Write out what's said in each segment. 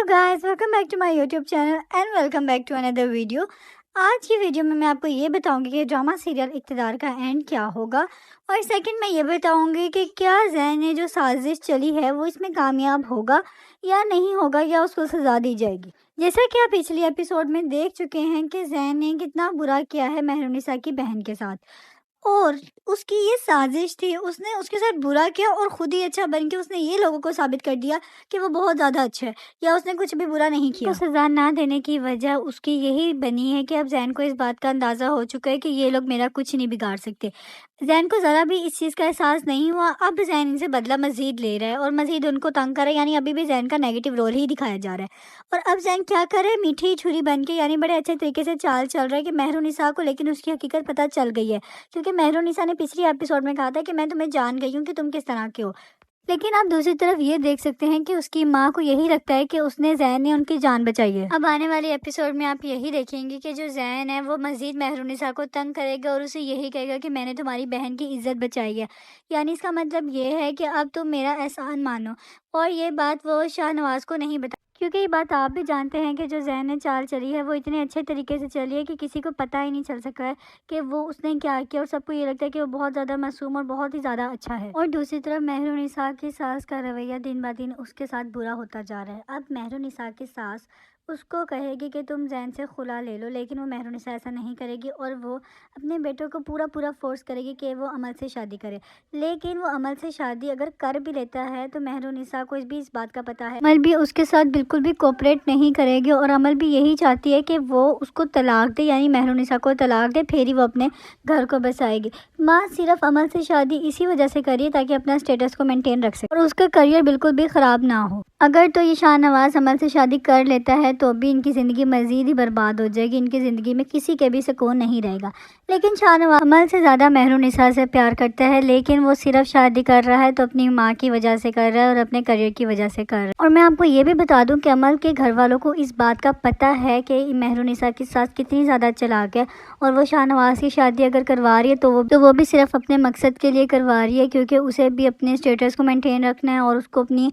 guys, welcome back to my YouTube channel and welcome back to another video. आज की video में मैं आपको ये बताऊंगी कि ड्रामा सीरियल इक़्तिदार का एंड क्या होगा, और सेकंड मैं ये बताऊंगी कि क्या ज़ैन ने जो साजिश चली है वो इसमें कामयाब होगा या नहीं होगा, या उसको सज़ा दी जाएगी। जैसा कि आप पिछली एपिसोड में देख चुके हैं कि ज़ैन ने कितना बुरा किया है मेहरुनिसा की बहन के साथ, और उसकी ये साजिश थी, उसने उसके साथ बुरा किया और खुद ही अच्छा बन के उसने ये लोगों को साबित कर दिया कि वो बहुत ज़्यादा अच्छा है, या उसने कुछ भी बुरा नहीं किया। तो सज़ा ना देने की वजह उसकी यही बनी है कि अब ज़ैन को इस बात का अंदाज़ा हो चुका है कि ये लोग मेरा कुछ नहीं बिगाड़ सकते। ज़ैन को ज़रा भी इस चीज़ का एहसास नहीं हुआ। अब ज़ैन इनसे बदला मज़ीद ले रहा है और मज़ीद उनको तंग कर रहा है, यानी अभी भी ज़ैन का नेगेटिव रोल ही दिखाया जा रहा है। और अब ज़ैन क्या करे, मीठी छुरी बन के, यानी बड़े अच्छे तरीके से चाल चल रहा है कि मेहरुनिसा को लेकिन उसकी हकीकत पता चल गई है, क्योंकि मेहरुनिसा ने पिछली एपिसोड में कहा था कि मैं तुम्हें जान गई हूँ कि तुम किस तरह के हो। लेकिन आप दूसरी तरफ ये देख सकते हैं कि उसकी माँ को यही लगता है कि उसने ज़ैन ने उनकी जान बचाई है। अब आने वाले एपिसोड में आप यही देखेंगे कि जो ज़ैन है वो मज़ीद मेहरुनिसा को तंग करेगा और उसे यही कहेगा कि मैंने तुम्हारी बहन की इज्जत बचाई है, यानी इसका मतलब ये है कि अब तुम मेरा एहसान मानो। और ये बात वो शाहनवाज़ को नहीं बता, क्योंकि ये बात आप भी जानते हैं कि जो ज़ैन ने चाल चली है वो इतने अच्छे तरीके से चली है कि किसी को पता ही नहीं चल सका है कि वो उसने क्या किया, और सबको ये लगता है कि वो बहुत ज़्यादा मासूम और बहुत ही ज़्यादा अच्छा है। और दूसरी तरफ मेहरुनिसा की सास का रवैया दिन ब दिन उसके साथ बुरा होता जा रहा है। अब मेहरुनिसा की सास उसको कहेगी कि तुम ज़ैन से खुला ले लो, लेकिन वो मेहरुनिसा ऐसा नहीं करेगी और वो अपने बेटों को पूरा फोर्स करेगी कि वो अमल से शादी करे। लेकिन वो अमल से शादी अगर कर भी लेता है तो मेहरुनिसा को भी इस बात का पता है, अमल भी उसके साथ बिल्कुल भी कोऑपरेट नहीं करेगी, और अमल भी यही चाहती है कि वो उसको तलाक दे, यानी मेहरुनिसा को तलाक दे, फिर ही वो अपने घर को बसाएगी। माँ सिर्फ अमल से शादी इसी वजह से करी है ताकि अपना स्टेटस को मेंटेन रख सके और उसका करियर बिल्कुल भी ख़राब ना हो। अगर तो ये शाहनवाज़ अमल से शादी कर लेता है तो भी इनकी ज़िंदगी मज़ीद ही बर्बाद हो जाएगी, इनकी ज़िंदगी में किसी के भी सुकून नहीं रहेगा। लेकिन शाहनवाज़ अमल से ज़्यादा मेहरुनिसा से प्यार करता है, लेकिन वो सिर्फ शादी कर रहा है तो अपनी माँ की वजह से कर रहा है और अपने करियर की वजह से कर रहा है। और मैं आपको ये भी बता दूं कि अमल के घर वालों को इस बात का पता है कि मेहरुनिसा की सास कितनी ज़्यादा चालाक है, और वो शाहनवाज़ की शादी अगर करवा रही है तो वो भी सिर्फ अपने मकसद के लिए करवा रही है, क्योंकि उसे भी अपने स्टेटस को मेंटेन रखना है और उसको अपनी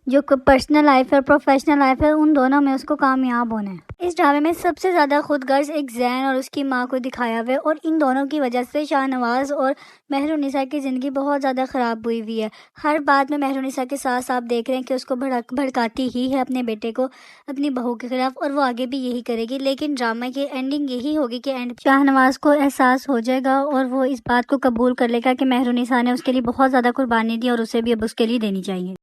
जो पर्सनल लाइफ है और प्रोफेशनल लाइफ है उन दोनों में उसको कामयाब होना है। इस ड्रामे में सबसे ज़्यादा खुदगर्ज एक ज़ैन और उसकी माँ को दिखाया हुआ है, और इन दोनों की वजह से शाहनवाज़ और मेहरुनिसा की ज़िंदगी बहुत ज़्यादा ख़राब हुई हुई है। हर बात में मेहरुनिसा के साथ आप देख रहे हैं कि उसको भड़काती ही है अपने बेटे को, अपनी बहू के खिलाफ, और वो आगे भी यही करेगी। लेकिन ड्रामा की एंडिंग यही होगी कि एंड शाहनवाज़ को एहसास हो जाएगा और वो इस बात को कबूल कर लेगा कि मेहरुनिसा ने उसके लिए बहुत ज़्यादा कुर्बानी दी और उसे भी अब उसके लिए देनी चाहिए।